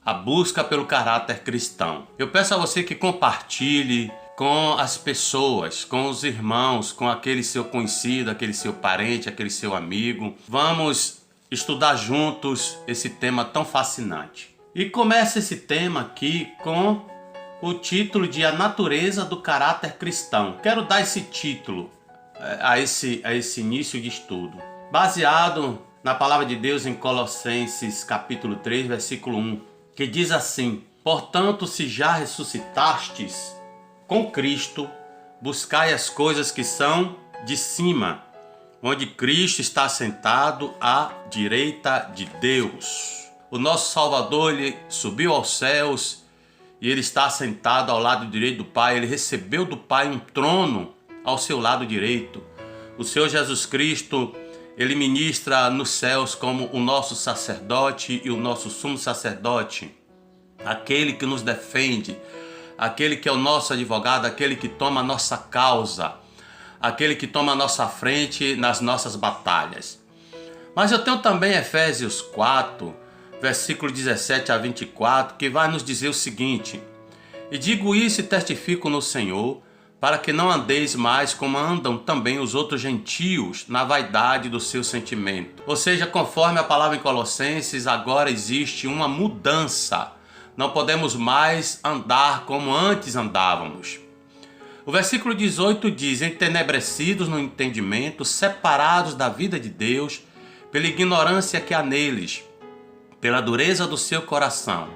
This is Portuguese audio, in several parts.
a busca pelo caráter cristão. Eu peço a você que compartilhe com as pessoas, com os irmãos, com aquele seu conhecido, aquele seu parente, aquele seu amigo. Vamos estudar juntos esse tema tão fascinante. E começa esse tema aqui com o título de A Natureza do Caráter Cristão. Quero dar esse título a esse início de estudo, baseado na palavra de Deus em Colossenses capítulo 3, versículo 1, que diz assim: portanto, se já ressuscitastes com Cristo, buscai as coisas que são de cima, onde Cristo está sentado à direita de Deus. O nosso Salvador, ele subiu aos céus e ele está sentado ao lado direito do Pai. Ele recebeu do Pai um trono ao seu lado direito. O Senhor Jesus Cristo, ele ministra nos céus como o nosso sacerdote e o nosso sumo sacerdote, aquele que nos defende, aquele que é o nosso advogado, aquele que toma a nossa causa, aquele que toma a nossa frente nas nossas batalhas. Mas eu tenho também Efésios 4, versículo 17 a 24, que vai nos dizer o seguinte: e digo isso e testifico no Senhor, para que não andeis mais como andam também os outros gentios, na vaidade do seu sentimento. Ou seja, conforme a palavra em Colossenses, agora existe uma mudança. Não podemos mais andar como antes andávamos. O versículo 18 diz: entenebrecidos no entendimento, separados da vida de Deus, pela ignorância que há neles, pela dureza do seu coração,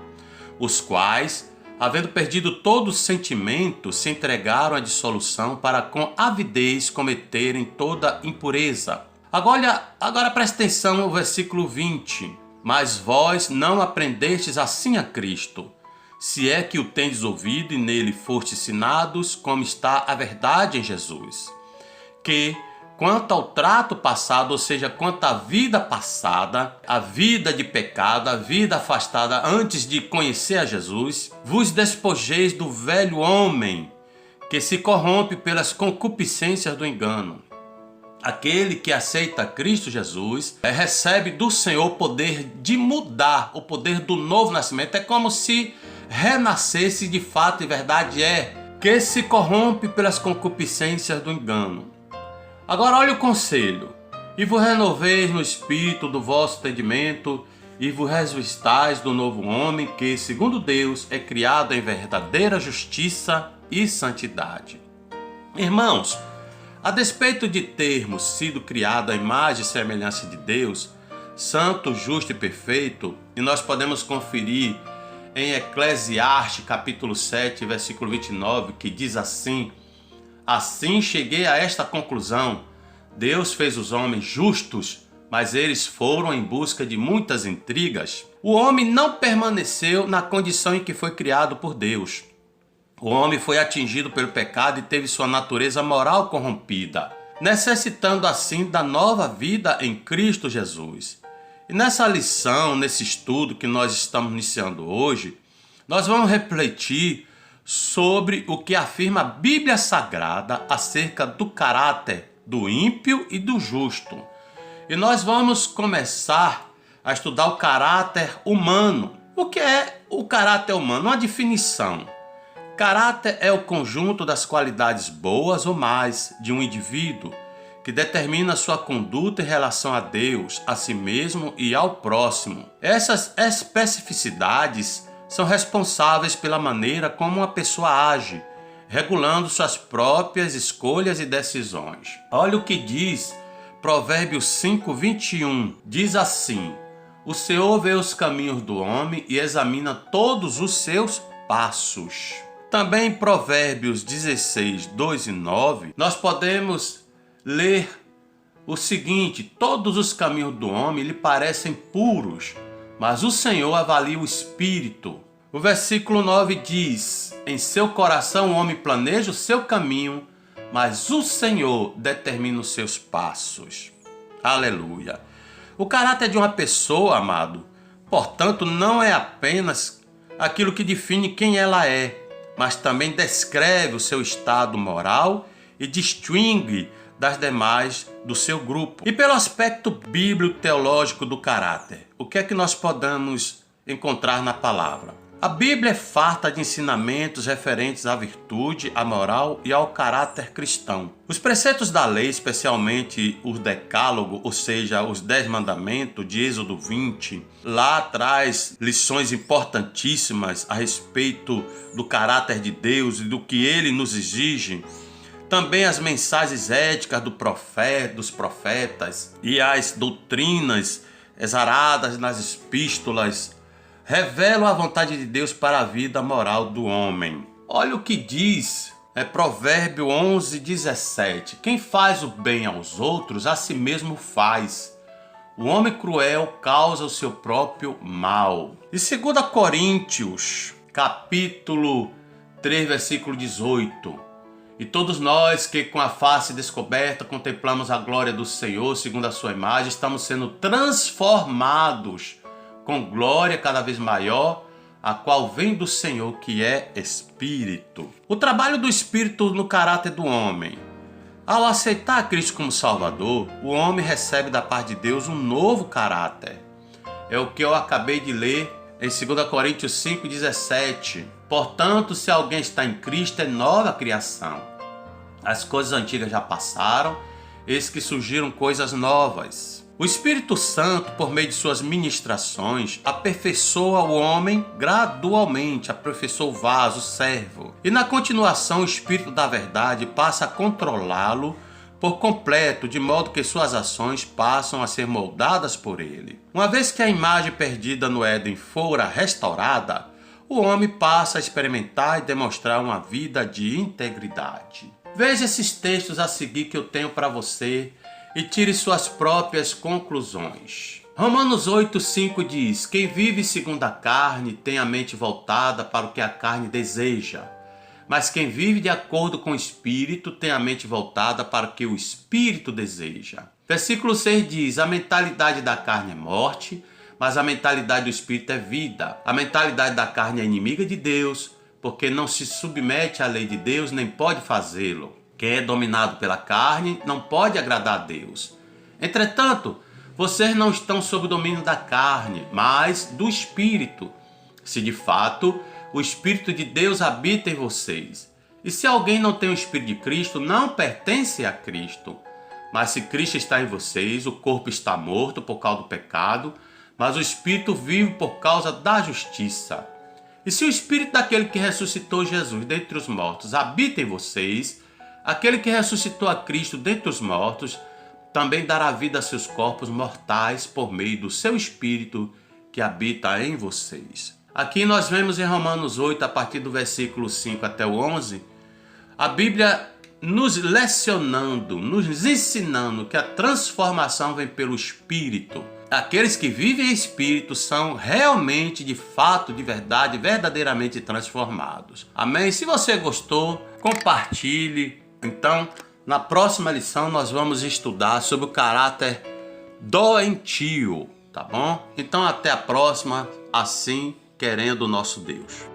os quais, havendo perdido todo o sentimento, se entregaram à dissolução para com avidez cometerem toda impureza. Agora preste atenção no versículo 20. Mas vós não aprendestes assim a Cristo, se é que o tendes ouvido e nele fostes ensinados, como está a verdade em Jesus. Que, quanto ao trato passado, ou seja, quanto à vida passada, a vida de pecado, a vida afastada antes de conhecer a Jesus, vos despojeis do velho homem, que se corrompe pelas concupiscências do engano. Aquele que aceita Cristo Jesus recebe do Senhor o poder de mudar, o poder do novo nascimento. É como se renascesse de fato e verdade, que se corrompe pelas concupiscências do engano. Agora olha o conselho: e vos renoveis no espírito do vosso entendimento, e vos revestais do novo homem, que, segundo Deus, é criado em verdadeira justiça e santidade. Irmãos, a despeito de termos sido criados à imagem e semelhança de Deus, santo, justo e perfeito, e nós podemos conferir em Eclesiastes capítulo 7, versículo 29, que diz assim: assim cheguei a esta conclusão: Deus fez os homens justos, mas eles foram em busca de muitas intrigas. O homem não permaneceu na condição em que foi criado por Deus. O homem foi atingido pelo pecado e teve sua natureza moral corrompida, necessitando assim da nova vida em Cristo Jesus. E nessa lição, nesse estudo que nós estamos iniciando hoje, nós vamos refletir sobre o que afirma a Bíblia Sagrada acerca do caráter do ímpio e do justo. E nós vamos começar a estudar o caráter humano. O que é o caráter humano? Uma definição. Caráter é o conjunto das qualidades boas ou más de um indivíduo que determina sua conduta em relação a Deus, a si mesmo e ao próximo. Essas especificidades são responsáveis pela maneira como uma pessoa age, regulando suas próprias escolhas e decisões. Olha o que diz Provérbios 5, 21. Diz assim: o Senhor vê os caminhos do homem e examina todos os seus passos. Também em Provérbios 16, 2 e 9, nós podemos ler o seguinte: todos os caminhos do homem lhe parecem puros, mas o Senhor avalia o espírito. O versículo 9 diz: em seu coração o homem planeja o seu caminho, mas o Senhor determina os seus passos. Aleluia! O caráter de uma pessoa, amado, portanto, não é apenas aquilo que define quem ela é, mas também descreve o seu estado moral e distingue das demais do seu grupo. E pelo aspecto bíblico teológico do caráter, o que é que nós podemos encontrar na palavra. A Bíblia é farta de ensinamentos referentes à virtude, à moral e ao caráter cristão. Os preceitos da lei, especialmente o decálogo, ou seja, os 10 mandamentos de Êxodo 20, lá traz lições importantíssimas a respeito do caráter de Deus e do que ele nos exige. Também as mensagens éticas dos profetas e as doutrinas exaradas nas epístolas revelam a vontade de Deus para a vida moral do homem. Olha o que diz Provérbio 11:17. Quem faz o bem aos outros, a si mesmo faz. O homem cruel causa o seu próprio mal. E 2 Coríntios, capítulo 3, versículo 18. E todos nós que com a face descoberta contemplamos a glória do Senhor, segundo a sua imagem, estamos sendo transformados com glória cada vez maior, a qual vem do Senhor, que é Espírito. O trabalho do Espírito no caráter do homem. Ao aceitar Cristo como Salvador, o homem recebe da parte de Deus um novo caráter. É o que eu acabei de ler em 2 Coríntios 5:17. Portanto, se alguém está em Cristo, é nova criação. As coisas antigas já passaram, eis que surgiram coisas novas. O Espírito Santo, por meio de suas ministrações, aperfeiçoa o homem gradualmente, aperfeiçoa o vaso, o servo. E na continuação, o Espírito da verdade passa a controlá-lo por completo, de modo que suas ações passam a ser moldadas por ele. Uma vez que a imagem perdida no Éden fora restaurada, o homem passa a experimentar e demonstrar uma vida de integridade. Veja esses textos a seguir que eu tenho para você e tire suas próprias conclusões. Romanos 8:5 diz: quem vive segundo a carne tem a mente voltada para o que a carne deseja, mas quem vive de acordo com o Espírito tem a mente voltada para o que o Espírito deseja. Versículo 6 diz: a mentalidade da carne é morte, mas a mentalidade do Espírito é vida. A mentalidade da carne é inimiga de Deus, porque não se submete à lei de Deus, nem pode fazê-lo. Quem é dominado pela carne não pode agradar a Deus. Entretanto, vocês não estão sob o domínio da carne, mas do Espírito, se de fato o Espírito de Deus habita em vocês. E se alguém não tem o Espírito de Cristo, não pertence a Cristo. Mas se Cristo está em vocês, o corpo está morto por causa do pecado, mas o Espírito vive por causa da justiça. E se o Espírito daquele que ressuscitou Jesus dentre os mortos habita em vocês, aquele que ressuscitou a Cristo dentre os mortos também dará vida a seus corpos mortais por meio do seu Espírito que habita em vocês. Aqui nós vemos em Romanos 8, a partir do versículo 5 até o 11, a Bíblia nos lecionando, nos ensinando que a transformação vem pelo Espírito. Aqueles que vivem em Espírito são realmente, de fato, de verdade, verdadeiramente transformados. Amém? Se você gostou, compartilhe. Então, na próxima lição nós vamos estudar sobre o caráter doentio, tá bom? Então, até a próxima, assim querendo o nosso Deus.